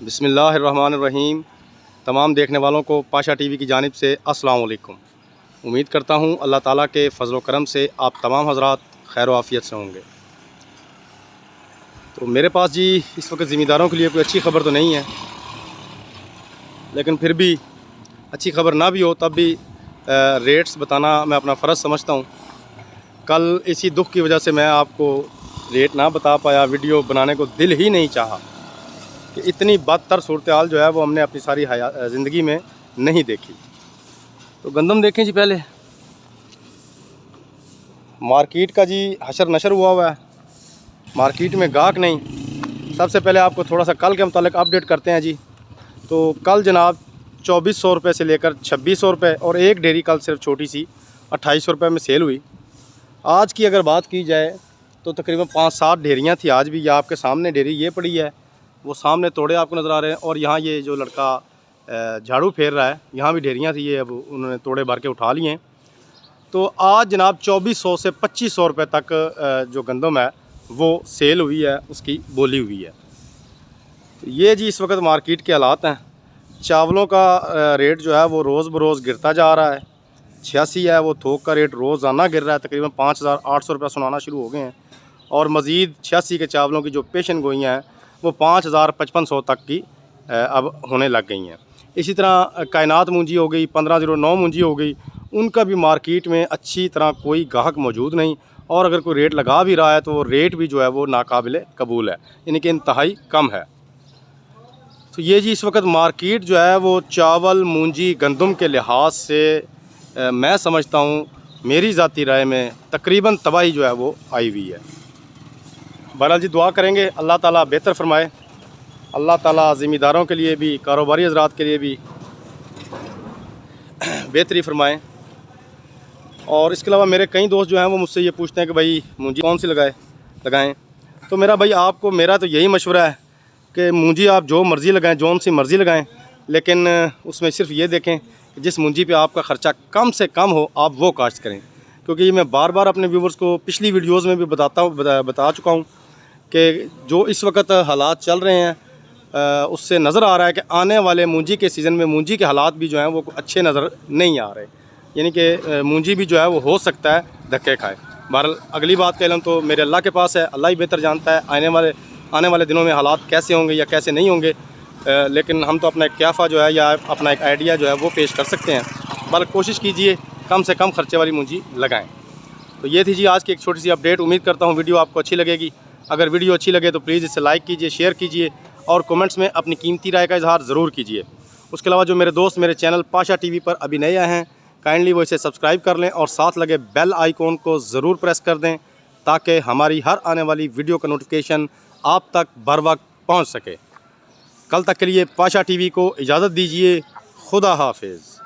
बिस्मिल्लाहिर्रहमानिर्रहीम। तमाम देखने वालों को पाशा टीवी की जानिब से अस्सलाम वालेकुम। उम्मीद करता हूँ अल्लाह ताला के फ़ज़ल व करम से आप तमाम हज़रात खैर आफ़ियत से होंगे। तो मेरे पास जी इस वक्त ज़िम्मेदारों के लिए कोई अच्छी ख़बर तो नहीं है, लेकिन फिर भी अच्छी ख़बर ना भी हो तब भी रेट्स बताना मैं अपना फ़र्ज़ समझता हूँ। कल इसी दुख की वजह से मैं आपको रेट ना बता पाया, वीडियो बनाने को दिल ही नहीं चाहा कि इतनी बदतर सूरत हाल जो है वो हमने अपनी सारी ज़िंदगी में नहीं देखी। तो गंदम देखें जी, पहले मार्केट का जी हशर नशर हुआ है, मार्केट में गाहक नहीं। सबसे पहले आपको थोड़ा सा कल के मुतालिक अपडेट करते हैं जी। तो कल जनाब 2400 रुपये से लेकर 2600 रुपये और एक डेयरी कल सिर्फ छोटी सी 2800 रुपये में सेल हुई। आज की अगर बात की जाए तो तकरीबन 5-7 डेयरियाँ थी आज भी। ये आपके सामने डेयरी ये पड़ी है, वो सामने तोड़े आपको नज़र आ रहे हैं, और यहाँ ये जो लड़का झाड़ू फेर रहा है, यहाँ भी डेयरियाँ थी, ये अब उन्होंने तोड़े भर के उठा लिए हैं। तो आज जनाब 2400 से 2500 रुपये तक जो गंदम है वो सेल हुई है, उसकी बोली हुई है। तो ये जी इस वक्त मार्केट के हालात हैं। चावलों का रेट जो है वो रोज़ बरोज़ गिरता जा रहा है। 86 है वो थोक का रेट, रोज़ाना गिर रहा है, तकरीबन 5800 रुपये सुनाना शुरू हो गए हैं। और मज़ीद 86 के चावलों की जो पेशन गोइयाँ हैं वो 5500 तक की अब होने लग गई हैं। इसी तरह कायनात मूंजी हो गई, 1509 मूंजी हो गई, उनका भी मार्केट में अच्छी तरह कोई गाहक मौजूद नहीं, और अगर कोई रेट लगा भी रहा है तो वो रेट भी जो है वो नाकाबिले कबूल है, यानी कि इंतहाई कम है। तो ये जी इस वक्त मार्केट जो है वो चावल मूंजी गंदम के लिहाज से मैं समझता हूँ, मेरी ज़ाती राय में तकरीबन तबाही जो है वो आई हुई है। बहरहाल जी दुआ करेंगे अल्लाह ताला बेहतर फरमाए, अल्लाह ताला ज़िम्मेदारों के लिए भी, कारोबारी हज़रात के लिए भी बेहतरी फरमाएँ। और इसके अलावा मेरे कई दोस्त जो हैं वो मुझसे ये पूछते हैं कि भाई मूंजी कौन सी लगाएं। तो मेरा तो यही मशवरा है कि मूंजी आप जो मर्ज़ी लगाएं, जौन सी मर्ज़ी लगाएं, लेकिन उसमें सिर्फ ये देखें कि जिस मूंजी पे आपका ख़र्चा कम से कम हो आप वो काश्त करें। क्योंकि मैं बार बार अपने व्यूवर्स को पिछली वीडियोस में भी बता चुका हूँ कि जो इस वक्त हालात चल रहे हैं उससे नज़र आ रहा है कि आने वाले मूंजी के सीज़न में मूंजी के हालात भी जो हैं वो अच्छे नज़र नहीं आ रहे, यानी कि मूंजी भी जो है वो हो सकता है धक्के खाए। बहरहाल अगली बात कह लूँ तो मेरे अल्लाह के पास है, अल्लाह ही बेहतर जानता है आने वाले दिनों में हालात कैसे होंगे या कैसे नहीं होंगे। लेकिन हम तो अपना एक क्याफ़ा जो है या अपना एक आइडिया जो है वो पेश कर सकते हैं। बल्कि कोशिश कीजिए कम से कम खर्चे वाली मूंजी लगाएं। तो ये थी जी आज की एक छोटी सी अपडेट। उम्मीद करता हूँ वीडियो आपको अच्छी लगेगी। अगर वीडियो अच्छी लगे तो प्लीज़ इसे लाइक कीजिए, शेयर कीजिए और कमेंट्स में अपनी कीमती राय का इजहार ज़रूर कीजिए। उसके अलावा जो मेरे दोस्त मेरे चैनल पाशा टीवी पर अभी नए आए हैं, काइंडली वो इसे सब्सक्राइब कर लें और साथ लगे बेल आइकॉन को ज़रूर प्रेस कर दें ताकि हमारी हर आने वाली वीडियो का नोटिफिकेशन आप तक बर वक्त पहुँच सके। कल तक के लिए पाशा टीवी को इजाज़त दीजिए। खुदा हाफिज़।